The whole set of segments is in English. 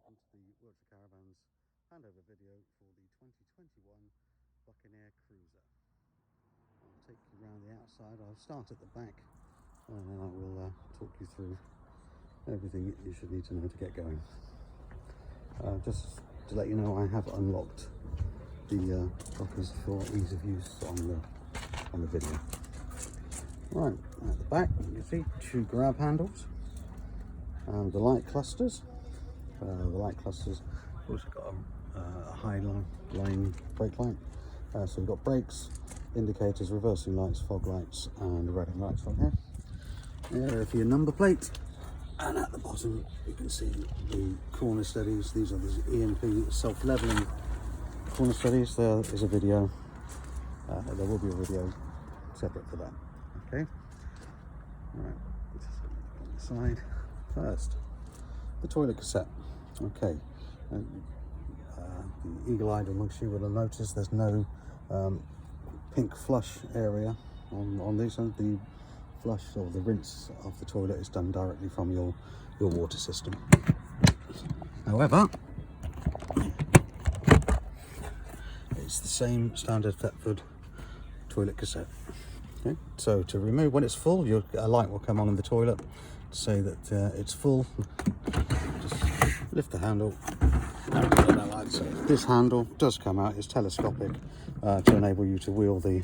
welcome to the Wiltshire Caravans handover video for the 2021 Buccaneer Cruiser. I'll take you around the outside. I'll start at the back and then I will talk you through everything you should need to know to get going. Just to let you know, I have unlocked the lockers for ease of use on the video. Right, at the back you can see two grab handles and the light clusters. The light clusters also got a high line brake light. So we've got brakes, indicators, reversing lights, fog lights and reading lights on here. There for your number plate. And at the bottom you can see the corner steadies. These are the EMP self-leveling corner steadies. There is a video. There will be a video separate for that. Okay. Right. Just on the side first. The toilet cassette. Okay. The eagle-eyed amongst you will have noticed there's no pink flush area on these. And the flush or the rinse of the toilet is done directly from your water system. However, it's the same standard Thetford toilet cassette. Okay, so to remove, when it's full, a light will come on in the toilet to say that it's full. Just lift the handle. So this handle does come out. It's telescopic to enable you to wheel the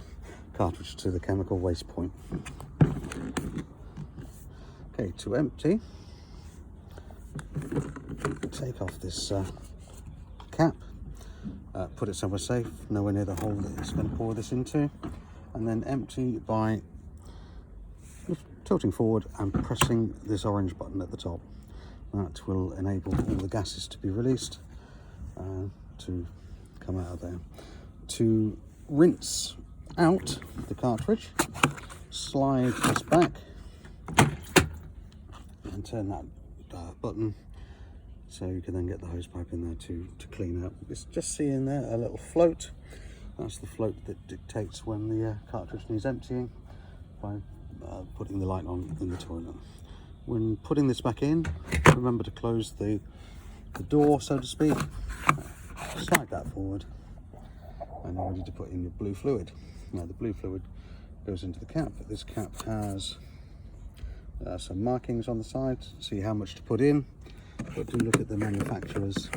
cartridge to the chemical waste point. Okay, to empty, take off this cap, put it somewhere safe, nowhere near the hole that it's going to pour this into, and then empty by tilting forward and pressing this orange button at the top. That will enable all the gases to be released to come out of there. To rinse out the cartridge, slide this back and turn that button so you can then get the hose pipe in there to clean out. It's just seeing there a little float. That's the float that dictates when the cartridge needs emptying by putting the light on in the toilet. When putting this back in, remember to close the door, so to speak. Slide that forward and you're ready to put in your blue fluid. Now the blue fluid goes into the cap. This cap has some markings on the side to see how much to put in, but do look at the manufacturer's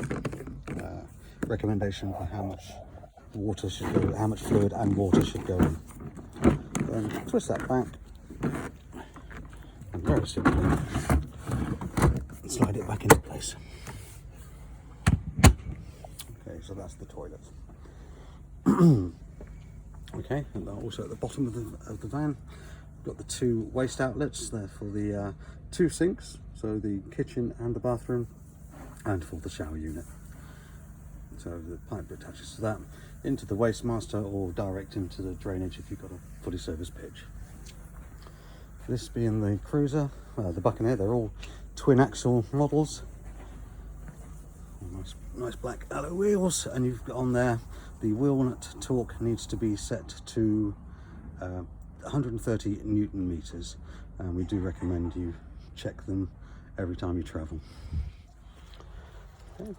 recommendation for how much water should go, how much fluid and water should go in. Then twist that back and very simply slide it back into place. Okay, so that's the toilet. Okay, and also at the bottom of the van, we've got the two waste outlets there for the two sinks, so the kitchen and the bathroom, and for the shower unit. So the pipe attaches to that into the waste master or direct into the drainage if you've got a fully serviced pitch. This being the Cruiser, the Buccaneer, they're all twin axle models. Nice black alloy wheels, and you've got on there the wheel nut torque needs to be set to 130 Newton meters, and we do recommend you check them every time you travel. Okay.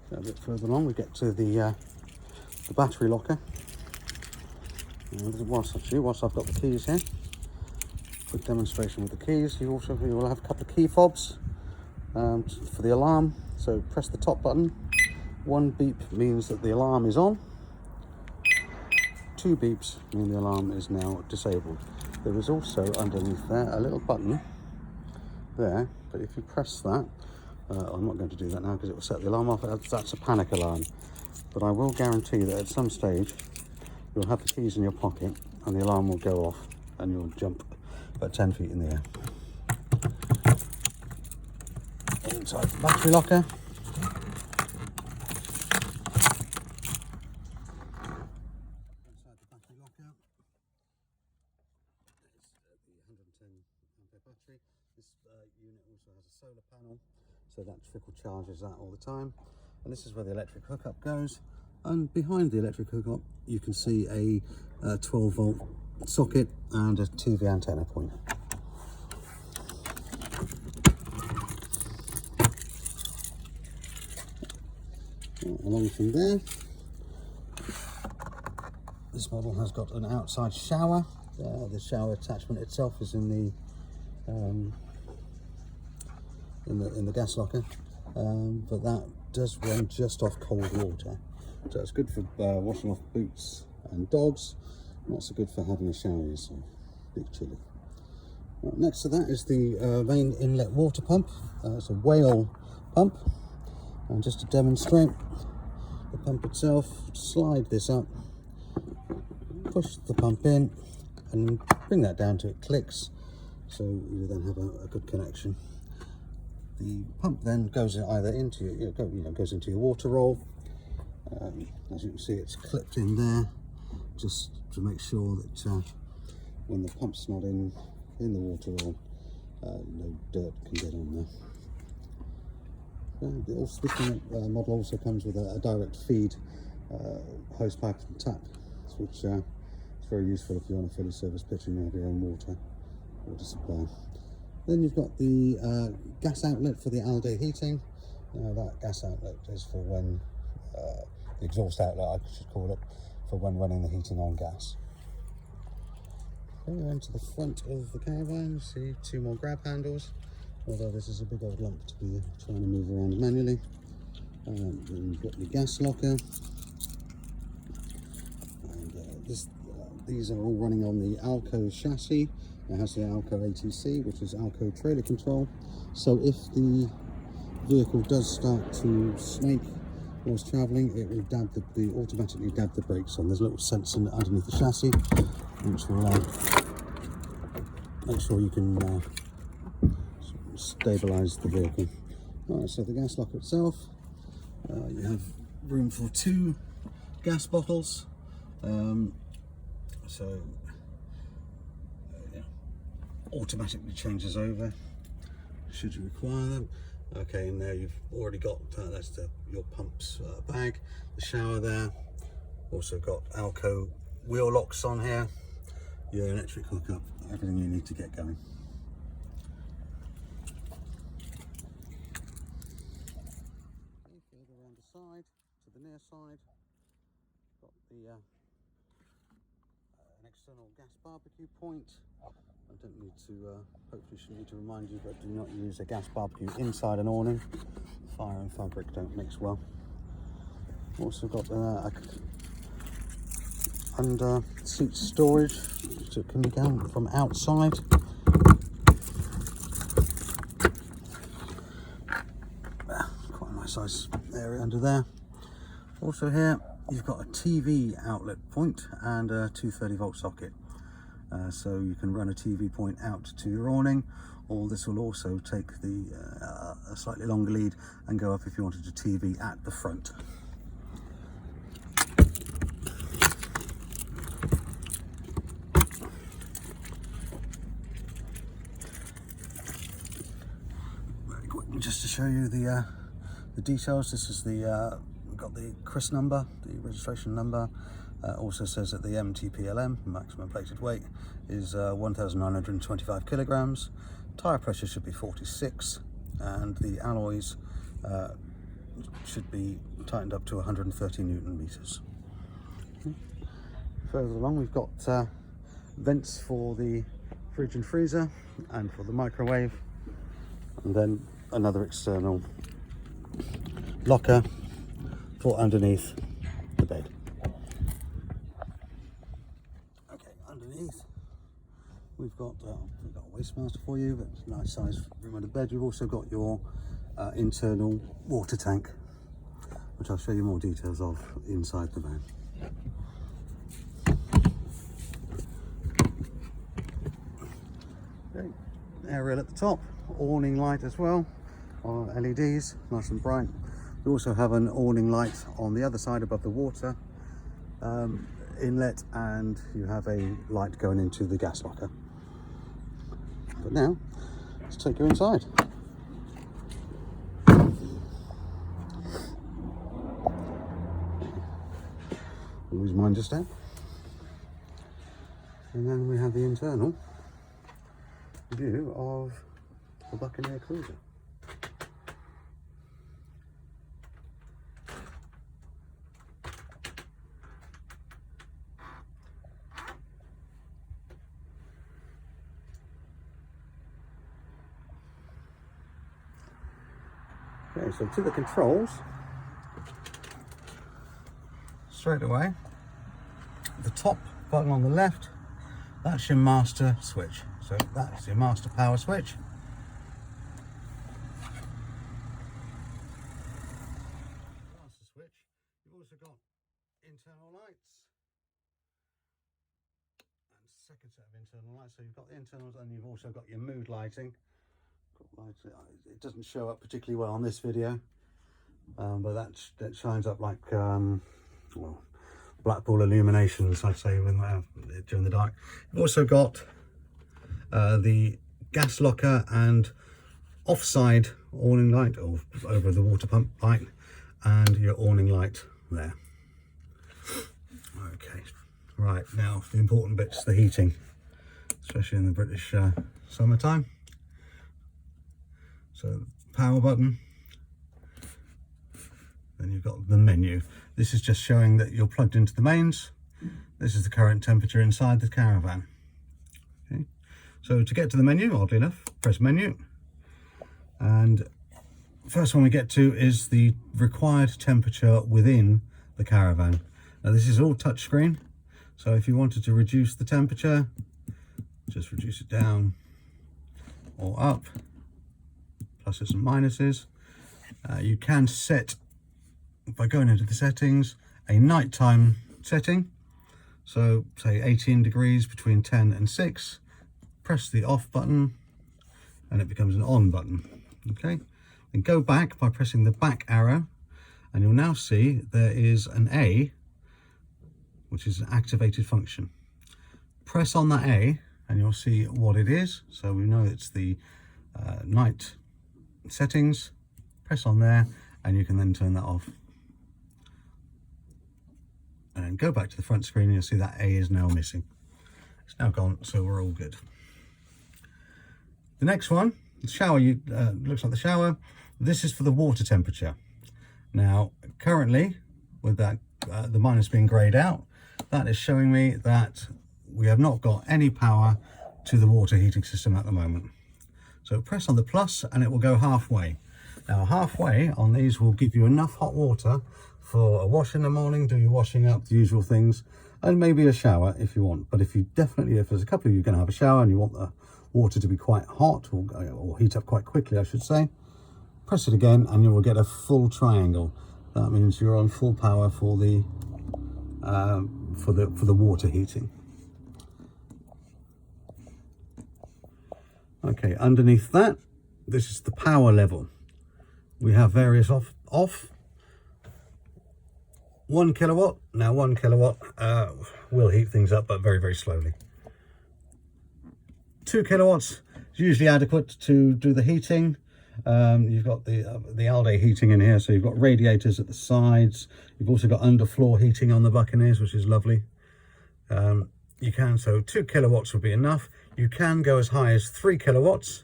So a bit further along we get to the battery locker. Whilst I've got the keys here, quick demonstration with the keys. You will have a couple of key fobs for the alarm. So press the top button. One beep means that the alarm is on. Two beeps mean the alarm is now disabled. There is also underneath there a little button there, but if you press that, I'm not going to do that now because it will set the alarm off. That's a panic alarm. But I will guarantee that at some stage you'll have the keys in your pocket and the alarm will go off and you'll jump about 10 feet in the air. Inside the battery locker, is the 110 ampere battery. This unit also has a solar panel, so that trickle charges that all the time. And this is where the electric hookup goes. And behind the electric hookup, you can see a 12-volt socket and a TV antenna point. Along from there, this model has got an outside shower. The shower attachment itself is in the gas locker, but that does run just off cold water, so it's good for washing off boots and dogs. Not so good for having a shower yourself. Bit chilly. Next to that is the main inlet water pump. It's a whale pump, and just to demonstrate the pump itself, slide this up, push the pump in, and bring that down till it clicks, so you then have a good connection. The pump then goes either into goes into your water roll. As you can see, it's clipped in there, just to make sure that when the pump's not in the water roll, no dirt can get on there. This model also comes with a direct feed hose pipe and tap, which is very useful if you want a fully serviced pitch and you have your own water supply. Then you've got the gas outlet for the all-day heating. That gas outlet is for when, the exhaust outlet I should call it, for when running the heating on gas. Going into the front of the caravan, you see two more grab handles, although this is a big old lump to be trying to move around manually. Then you've got the gas locker, and these are all running on the Alco chassis. It has the Alco ATC, which is Alco trailer control, so if the vehicle does start to snake whilst travelling, it will automatically dab the brakes on. There's a little sensor underneath the chassis which will make sure you can stabilise the vehicle. Alright, so the gas locker itself, you have room for 2 gas bottles, so automatically changes over should you require them. Okay, and there you've already got that's your pump's bag, the shower there. Also got Alco wheel locks on here, your electric hookup, everything you need to get going. Okay, further around the side to the near side, got the an external gas barbecue point. I don't need to, hopefully shouldn't need to remind you, but do not use a gas barbecue inside an awning. Fire and fabric don't mix well. Also got under seat storage, so it can be done from outside. Quite a nice size area under there. Also here, you've got a TV outlet point and a 230-volt socket. So you can run a TV point out to your awning, or this will also take a slightly longer lead and go up if you wanted a TV at the front. Very quick, just to show you the details. This is got the CRIS number, the registration number. Also says that the MTPLM, maximum plated weight, is 1,925 kilograms. Tyre pressure should be 46, and the alloys should be tightened up to 130 Newton meters. Further along, we've got vents for the fridge and freezer and for the microwave, and then another external locker for underneath the bed. Underneath, we've got a wastemaster for you, but it's a nice size room under the bed. You've also got your internal water tank, which I'll show you more details of inside the van. Okay, aerial at the top, awning light as well, LEDs, nice and bright. We also have an awning light on the other side above the water inlet, and you have a light going into the gas locker. But now, let's take you inside. Always mind your step. And then we have the internal view of the Buccaneer cruiser. Okay, so to the controls, straight away, the top button on the left, that's your master switch. So that's your master power switch. Master switch. You've also got internal lights and second set of internal lights. So you've got the internals and you've also got your mood lighting. It doesn't show up particularly well on this video, but that shines up like well, Blackpool illuminations, I'd say, when during the dark. You've also got the gas locker and offside awning light, or over the water pump light, and your awning light there. Okay, right, now the important bits, the heating, especially in the British summertime. So power button, then you've got the menu. This is just showing that you're plugged into the mains. This is the current temperature inside the caravan. Okay. So to get to the menu, oddly enough, press menu, and first one we get to is the required temperature within the caravan. Now this is all touchscreen, so if you wanted to reduce the temperature, just reduce it down or up, pluses and minuses. You can set, by going into the settings, a nighttime setting. So say 18 degrees between 10 and 6, press the off button and it becomes an on button. Okay, then go back by pressing the back arrow and you'll now see there is an A, which is an activated function. Press on that A and you'll see what it is. So we know it's the night settings. Press on there and you can then turn that off. And then go back to the front screen and you'll see that A is now missing. It's now gone, so we're all good. The next one, the shower, looks like the shower. This is for the water temperature. Now, currently, with that the minus being greyed out, that is showing me that we have not got any power to the water heating system at the moment. So press on the plus and it will go halfway. Now halfway on these will give you enough hot water for a wash in the morning, do your washing up, the usual things, and maybe a shower if you want. But if there's a couple of you going to have a shower and you want the water to be quite hot, or heat up quite quickly, I should say, press it again and you will get a full triangle. That means you're on full power for the water heating. Okay, underneath that, this is the power level. We have various off. 1 kilowatt. Now 1 kilowatt will heat things up, but very, very slowly. 2 kilowatts is usually adequate to do the heating. You've got the all-day heating in here, so you've got radiators at the sides. You've also got underfloor heating on the Buccaneers, which is lovely. So 2 kilowatts would be enough. You can go as high as 3 kilowatts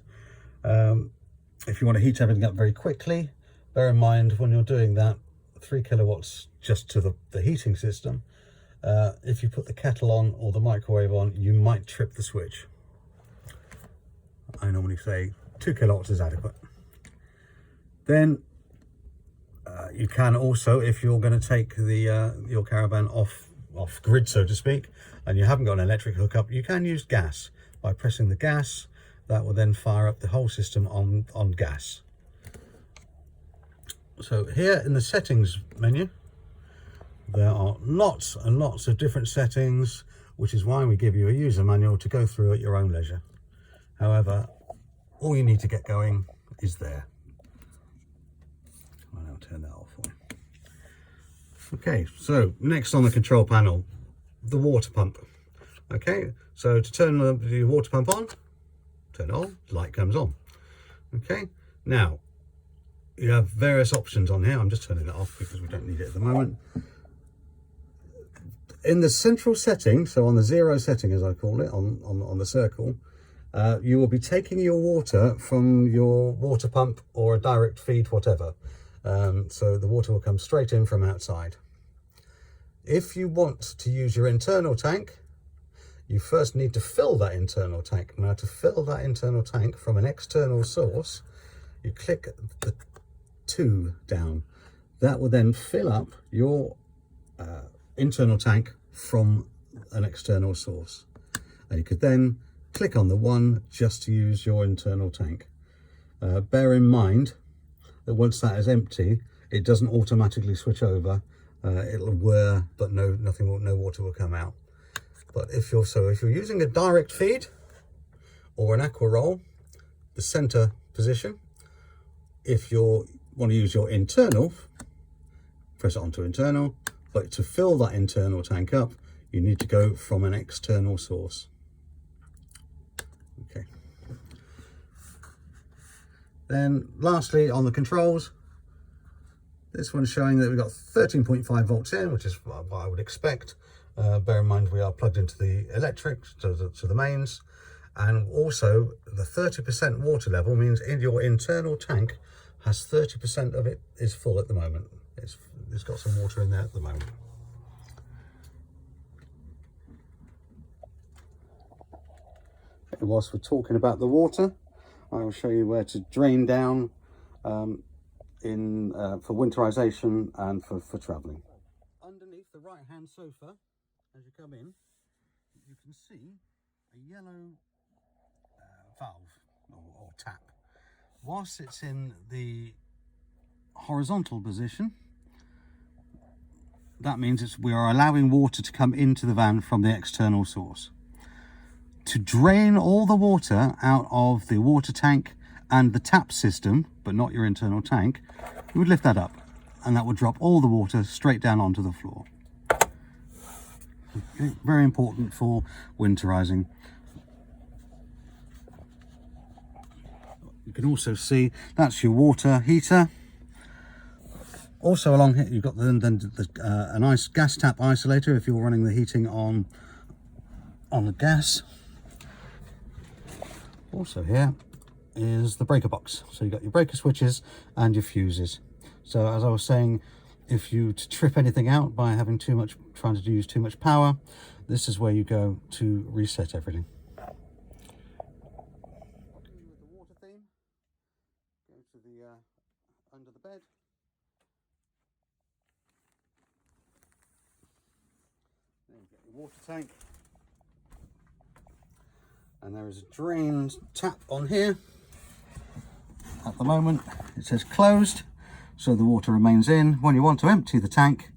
if you want to heat everything up very quickly. Bear in mind when you're doing that, 3 kilowatts just to the heating system. If you put the kettle on or the microwave on, you might trip the switch. I normally say 2 kilowatts is adequate. Then you can also, if you're going to take your caravan off grid, so to speak, and you haven't got an electric hookup, you can use gas. By pressing the gas, that will then fire up the whole system on gas. So here in the settings menu, there are lots and lots of different settings, which is why we give you a user manual to go through at your own leisure. However, all you need to get going is there. I'll turn that off for you. Okay, so next on the control panel, the water pump. Okay, so to turn the water pump on, turn it on, light comes on. Okay, now you have various options on here. I'm just turning that off because we don't need it at the moment. In the central setting, so on the 0 setting as I call it, on the circle, you will be taking your water from your water pump or a direct feed, whatever. So the water will come straight in from outside. If you want to use your internal tank, you first need to fill that internal tank. Now, to fill that internal tank from an external source, you click the 2 down. That will then fill up your internal tank from an external source. And you could then click on the 1 just to use your internal tank. Bear in mind that once that is empty, it doesn't automatically switch over. It'll whir, but no water will come out. But if you're using a direct feed or an aqua roll, the center position, if you want to use your internal, press it onto internal, but to fill that internal tank up, you need to go from an external source. Okay. Then lastly, on the controls, this one's showing that we've got 13.5 volts in, which is what I would expect. Bear in mind we are plugged into the electric, to the mains, and also the 30% water level means in your internal tank has 30% of it is full at the moment. It's got some water in there at the moment. Whilst we're talking about the water, I will show you where to drain down for winterization and for travelling. Underneath the right hand sofa, as you come in, you can see a yellow valve or tap. Whilst it's in the horizontal position, that means we are allowing water to come into the van from the external source. To drain all the water out of the water tank and the tap system, but not your internal tank, you would lift that up and that would drop all the water straight down onto the floor. Okay, very important for winterizing. You can also see that's your water heater. Also along here you've got a nice gas tap isolator if you're running the heating on the gas. Also here is the breaker box. So you've got your breaker switches and your fuses. So as I was saying, if you trip anything out by having trying to use too much power, this is where you go to reset everything. With the water theme, go to the under the bed. Then you get your water tank. And there is a drain tap on here. At the moment it says closed, so the water remains in. When you want to empty the tank,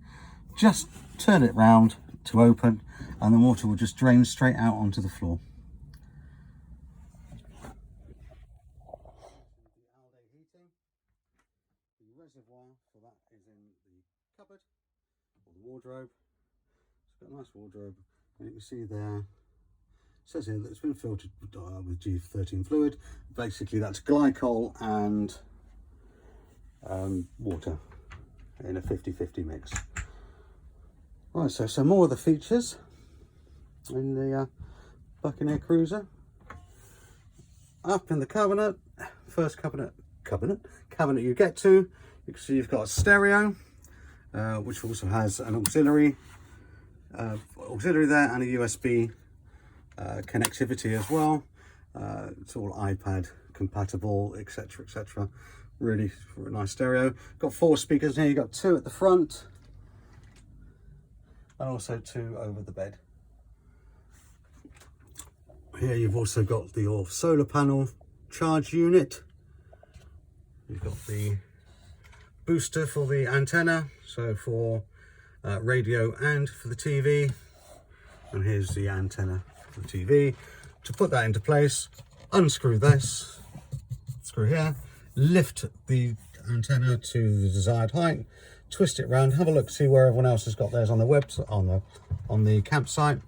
just turn it round to open and the water will just drain straight out onto the floor. The reservoir for that is in the cupboard or the wardrobe. It's got a nice wardrobe, and you can see there it says here that it's been filtered with G13 fluid. Basically that's glycol and water in a 50-50 mix. Right, so some more of the features in the Buccaneer Cruiser. Up in the cabinet, first cabinet you get to, you can see you've got a stereo, which also has an auxiliary there and a USB connectivity as well. It's all iPad compatible, etc, etc. Really nice stereo. Got 4 speakers here. You've got 2 at the front and also 2 over the bed. Here you've also got your solar panel charge unit. You've got the booster for the antenna, so for radio and for the TV. And here's the antenna for the TV. To put that into place, unscrew this, screw here, lift the antenna to the desired height, twist it round, have a look, see where everyone else has got theirs on the website, on the campsite,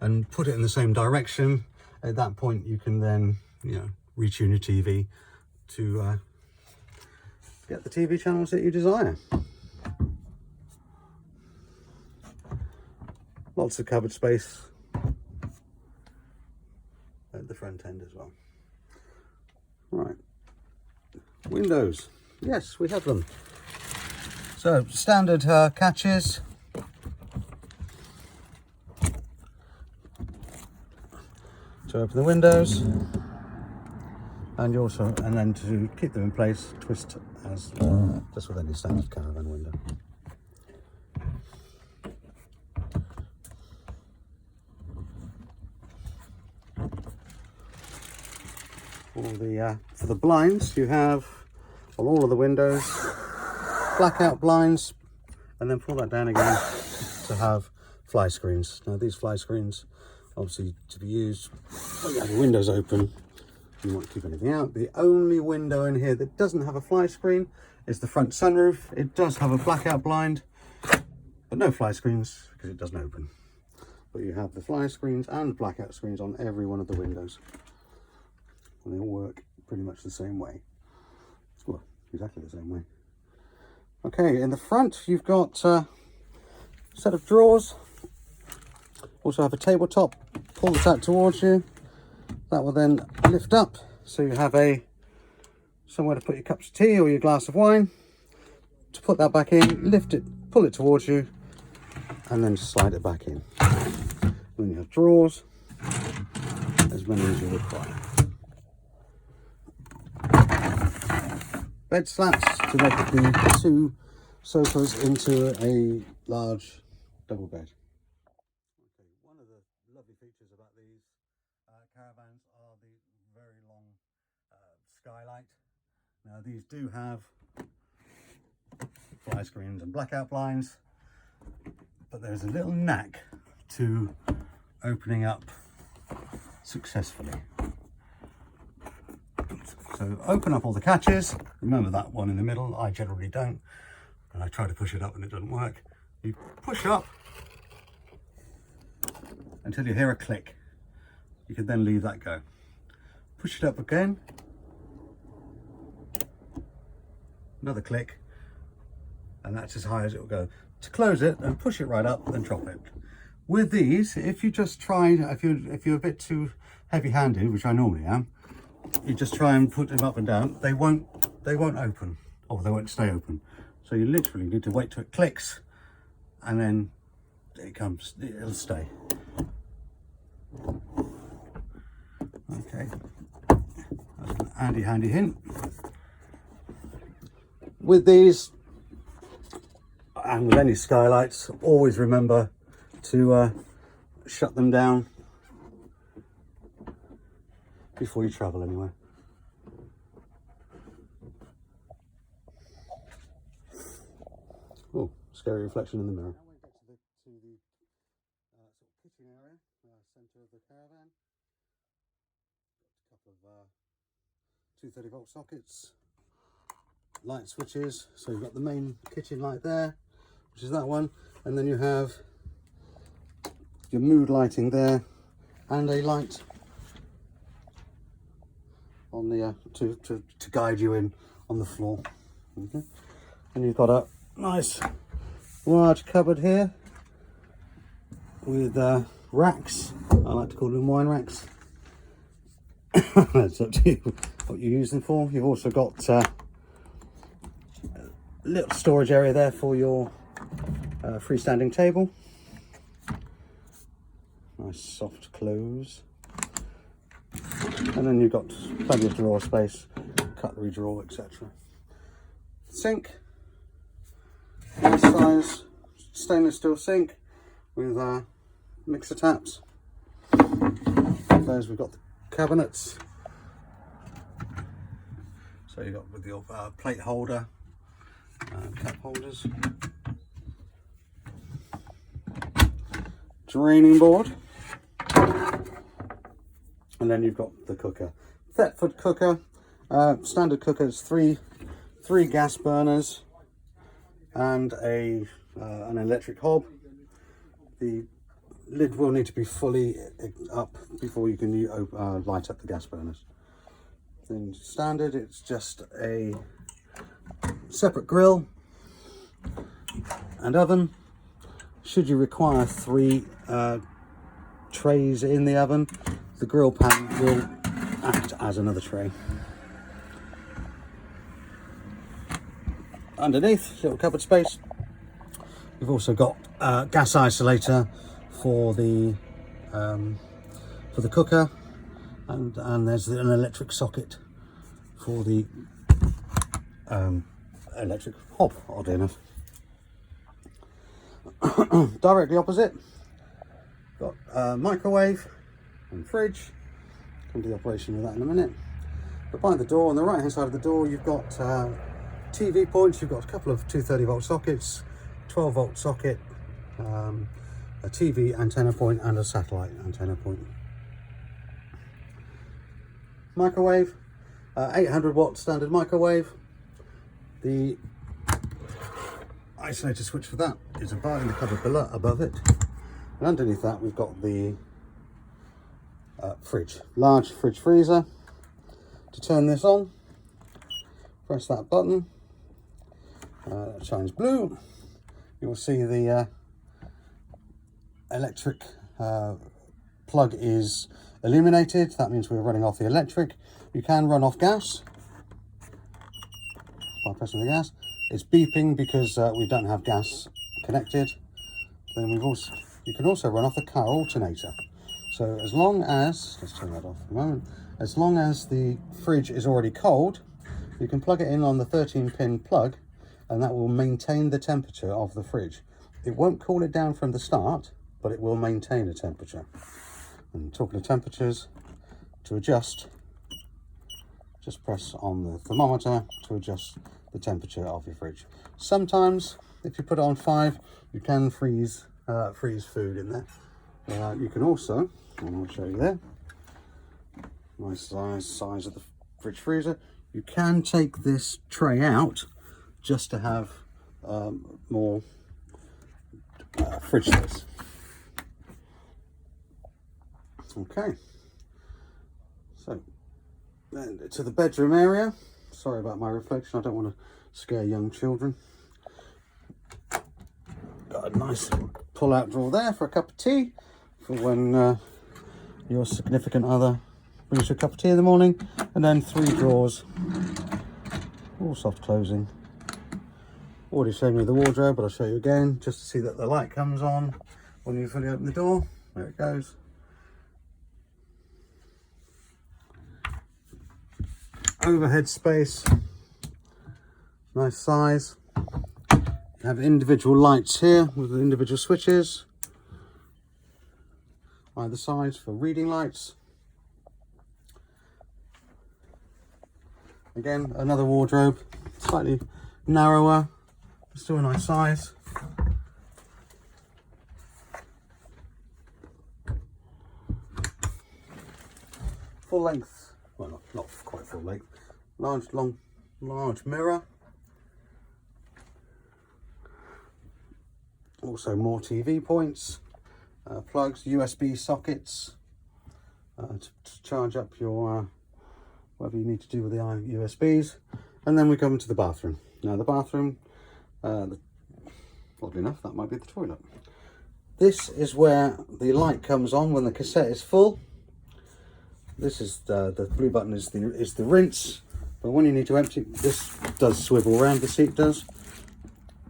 and put it in the same direction. At that point you can then, retune your TV to get the TV channels that you desire. Lots of cupboard space at the front end as well. Right, windows, yes, we have them. So standard catches. To open the windows, And you also, and then to keep them in place, twist as just with any standard caravan window. For the blinds, you have on all of the windows blackout blinds, and then pull that down again to have fly screens. Now these fly screens obviously to be used when you have your windows open. You won't keep anything out. The only window in here that doesn't have a fly screen is the front sunroof. It does have a blackout blind, but no fly screens because it doesn't open. But you have the fly screens and blackout screens on every one of the windows. And they all work pretty much the same way. Well, exactly the same way. Okay, in the front you've got a set of drawers. Also have a tabletop. Pull this out towards you. That will then lift up, so you have somewhere to put your cups of tea or your glass of wine. To put that back in, lift it, pull it towards you, and then just slide it back in. And then you have drawers, as many as you require. Bed slats to make the two sofas into a large double bed. Okay, one of the lovely features about these caravans are the very long Skylight. Now these do have fly screens and blackout blinds, but there's a little knack to opening up successfully. So open up all the catches. Remember that one in the middle, I generally don't, and I try to push it up and it doesn't work. You push up until you hear a click. You can then leave that go. Push it up again. Another click, and that's as high as it will go. To close it and push it right up and drop it. With these, if you just try, if you're a bit too heavy-handed, which I normally am, you just try and put them up and down. They won't open, or they won't stay open. So you literally need to wait till it clicks, and then it'll stay. Okay, that's an handy hint. With these, and with any skylights, always remember to shut them down before you travel anywhere. Oh, scary reflection in the mirror. Now we get to the sort of kitchen area, centre of the caravan. Got a couple of 230-volt sockets, light switches. So you've got the main kitchen light there, which is that one, and then you have your mood lighting there, and a light on the to guide you in on the floor. Okay, and you've got a nice large cupboard here with racks. I like to call them wine racks. It's up to you what you use them for. You've also got a little storage area there for your freestanding table. Nice soft close. And then you've got plenty of drawer space, cutlery drawer, etc. Sink, nice size stainless steel sink with mixer taps. Those we've got the cabinets. So you've got with your plate holder, cup holders, draining board. And then you've got the cooker, Thetford cooker, standard cooker. It's three gas burners and an electric hob. The lid will need to be fully up before you can light up the gas burners. Then standard, it's just a separate grill and oven. Should you require 3 trays in the oven, the grill pan will act as another tray. Underneath, little cupboard space. We've also got gas isolator for the cooker, and there's an electric socket for the electric hob, oddly enough. Directly opposite, got a microwave and fridge. Come to the operation of that in a minute. But by the door, on the right hand side of the door, you've got TV points. You've got a couple of 230 volt sockets, 12 volt socket, a TV antenna point and a satellite antenna point. Microwave, 800 watt standard microwave. The isolator switch for that is about in the cupboard below, above it, and underneath that we've got the fridge, large fridge freezer. To turn this on, press that button, it shines blue. You'll see the electric plug is illuminated. That means we're running off the electric. You can run off gas by pressing the gas. It's beeping because we don't have gas connected. Then you can also run off the car alternator. So as long as, let's turn that off for a moment, as long as the fridge is already cold, you can plug it in on the 13-pin plug, and that will maintain the temperature of the fridge. It won't cool it down from the start, but it will maintain a temperature. And talking of temperatures, to adjust, just press on the thermometer to adjust the temperature of your fridge. Sometimes, if you put it on 5, you can freeze food in there. You can also, and I'll show you there, nice size of the fridge freezer. You can take this tray out just to have more fridge space. Okay, so then to the bedroom area. Sorry about my reflection, I don't want to scare young children. Got a nice pull-out drawer there for a cup of tea, for when your significant other brings you a cup of tea in the morning, and then 3 drawers, all soft closing. Already showed me the wardrobe, but I'll show you again just to see that the light comes on when you fully open the door. There it goes. Overhead space, nice size. You have individual lights here with the individual switches either side for reading lights. Again, another wardrobe, slightly narrower, but still a nice size. Full length, well, not quite full length, large mirror. Also more TV points, plugs, USB sockets to charge up your whatever you need to do with the USBs. And then we come into the bathroom. Now the bathroom, oddly enough, that might be the toilet. This is where the light comes on when the cassette is full. This is the blue button is the rinse, but when you need to empty, this does swivel around, the seat does.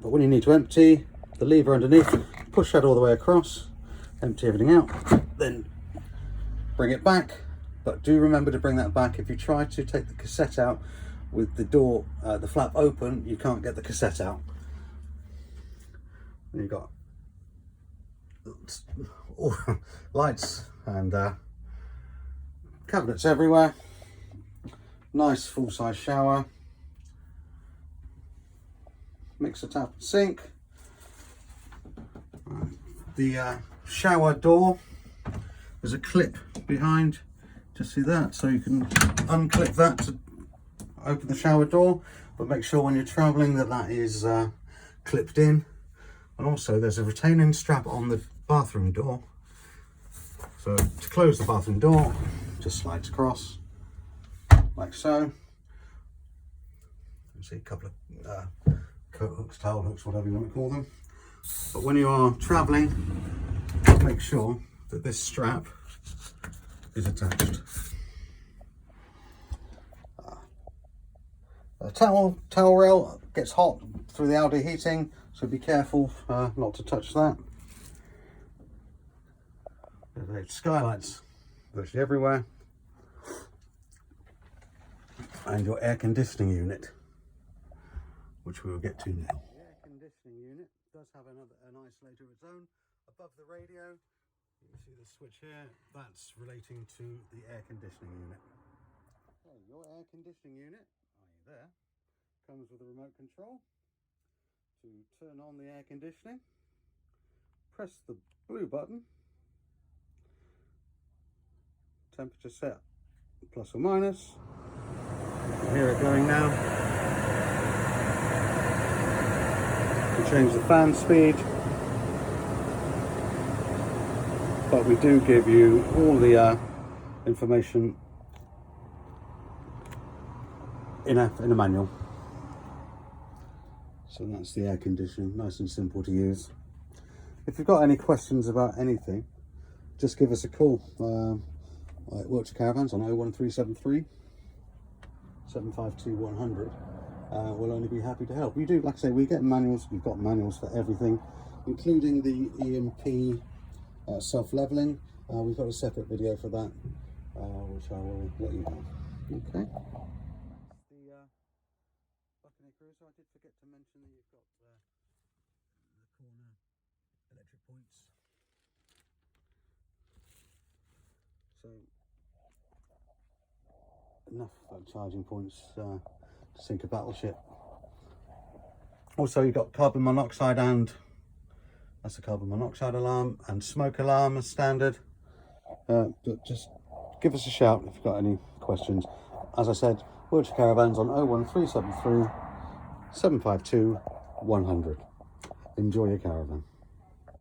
But when you need to empty, the lever underneath, push that all the way across, empty everything out, then bring it back. But do remember to bring that back. If you try to take the cassette out with the door, the flap open, you can't get the cassette out. And you've got lights and cabinets everywhere. Nice full-size shower, mixer, tap and sink. The shower door, there's a clip behind, just see that, so you can unclip that to open the shower door, but make sure when you're traveling that is clipped in. And also there's a retaining strap on the bathroom door, so to close the bathroom door, just slides across like so. You see a couple of coat hooks, towel hooks, whatever you want to call them. But when you are traveling, make sure that this strap is attached. A towel rail gets hot through the algae heating, so be careful not to touch that. There's skylights virtually everywhere. and your air conditioning unit, which we will get to now. The air conditioning unit does have an isolator of its own above the radio. You can see the switch here, that's relating to the air conditioning unit. Okay, your air conditioning unit, there, comes with a remote control to turn on the air conditioning. Press the blue button, temperature set plus or minus. You hear it going now. You can change the fan speed, but we do give you all the information in a manual. So that's the air conditioning, nice and simple to use. If you've got any questions about anything, just give us a call at Wiltshire Caravans on 01373 752 100. We'll only be happy to help. We do, like I say, we get manuals. We've got manuals for everything, including the EMP self-leveling. We've got a separate video for that, which I will let you know. Okay. The Buccaneer Cruiser. I did forget to mention that you've got the corner electric points. So enough charging points to sink a battleship. Also, you've got carbon monoxide, and that's a carbon monoxide alarm, and smoke alarm as standard. But just give us a shout if you've got any questions. As I said, Wiltshire Caravans on 01373 752 100. Enjoy your caravan.